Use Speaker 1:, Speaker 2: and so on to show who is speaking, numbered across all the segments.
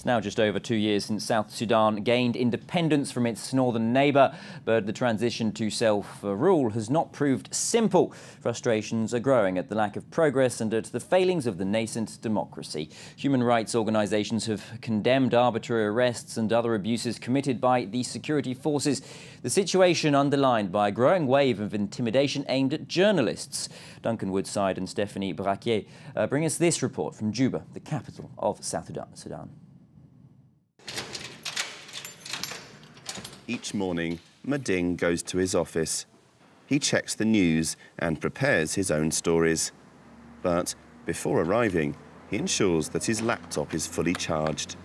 Speaker 1: It's now just over 2 years since South Sudan gained independence from its northern neighbour, but the transition to self-rule has not proved simple. Frustrations are growing at the lack of progress and at the failings of the nascent democracy. Human rights organisations have condemned arbitrary arrests and other abuses committed by the security forces. The situation underlined by a growing wave of intimidation aimed at journalists. Duncan Woodside and Stephanie Braquier bring us this report from Juba, the capital of South Sudan.
Speaker 2: Each morning, Mading goes to his office. He checks the news and prepares his own stories. But before arriving, he ensures that his laptop is fully charged.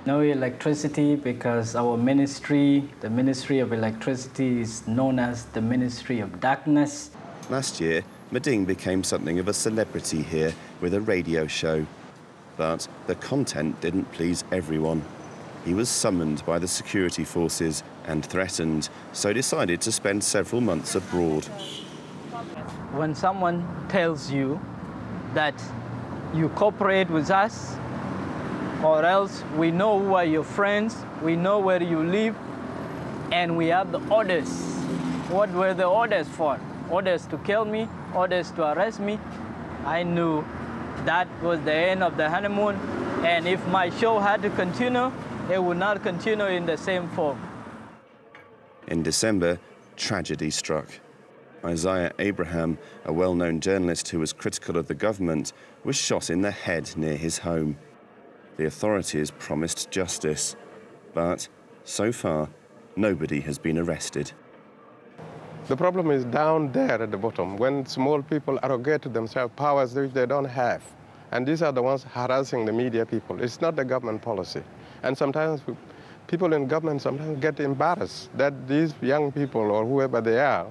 Speaker 3: No electricity because our ministry, the Ministry of Electricity, is known as the Ministry of Darkness.
Speaker 2: Last year, Mading became something of a celebrity here with a radio show. But the content didn't please everyone. He was summoned by the security forces and threatened, so decided to spend several months abroad.
Speaker 3: When someone tells you that you cooperate with us, or else we know who are your friends, we know where you live, and we have the orders. What were the orders for? Orders to kill me, orders to arrest me. I knew that was the end of the honeymoon, and if my show had to continue, it would not continue in the same form.
Speaker 2: In December, tragedy struck. Isaiah Abraham, a well-known journalist who was critical of the government, was shot in the head near his home. The authorities promised justice, but so far, nobody has been arrested.
Speaker 4: The problem is down there at the bottom, when small people arrogate to themselves powers which they don't have. And these are the ones harassing the media people. It's not the government policy. And sometimes people in government sometimes get embarrassed that these young people or whoever they are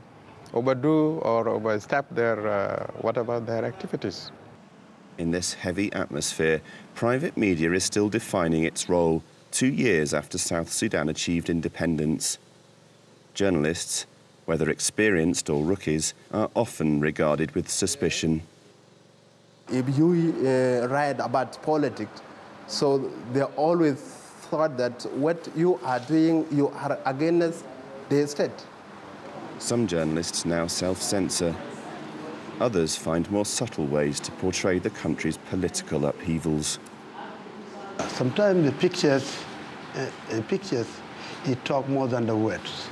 Speaker 4: overdo or overstep their whatever their activities.
Speaker 2: In this heavy atmosphere, private media is still defining its role 2 years after South Sudan achieved independence. Journalists, whether experienced or rookies, are often regarded with suspicion.
Speaker 5: If you write about politics, so they always thought that what you are doing, you are against the state.
Speaker 2: Some journalists now self-censor. Others find more subtle ways to portray the country's political upheavals.
Speaker 6: Sometimes the pictures, it talk more than the words.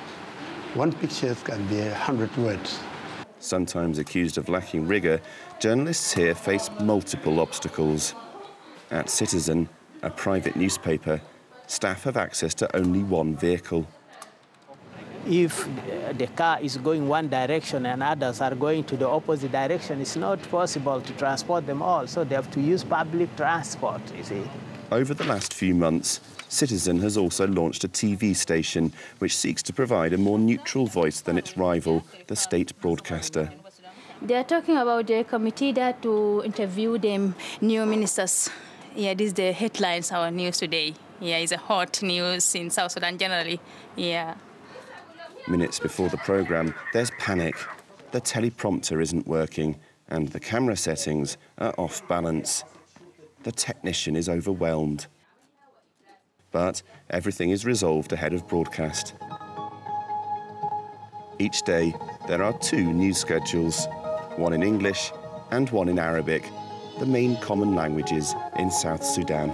Speaker 6: One picture can be 100 words.
Speaker 2: Sometimes accused of lacking rigour, journalists here face multiple obstacles. At Citizen, a private newspaper, staff have access to only one vehicle.
Speaker 7: If the car is going one direction and others are going to the opposite direction, it's not possible to transport them all, so they have to use public transport, you see.
Speaker 2: Over the last few months, Citizen has also launched a TV station which seeks to provide a more neutral voice than its rival, the state broadcaster.
Speaker 8: They are talking about the committee that to interview the new ministers. Yeah, this is the headlines, our news today. Yeah, it's a hot news in South Sudan generally. Yeah.
Speaker 2: Minutes before the programme, there's panic. The teleprompter isn't working and the camera settings are off balance. The technician is overwhelmed. But everything is resolved ahead of broadcast. Each day, there are 2 news schedules, one in English and one in Arabic, the main common languages in South Sudan.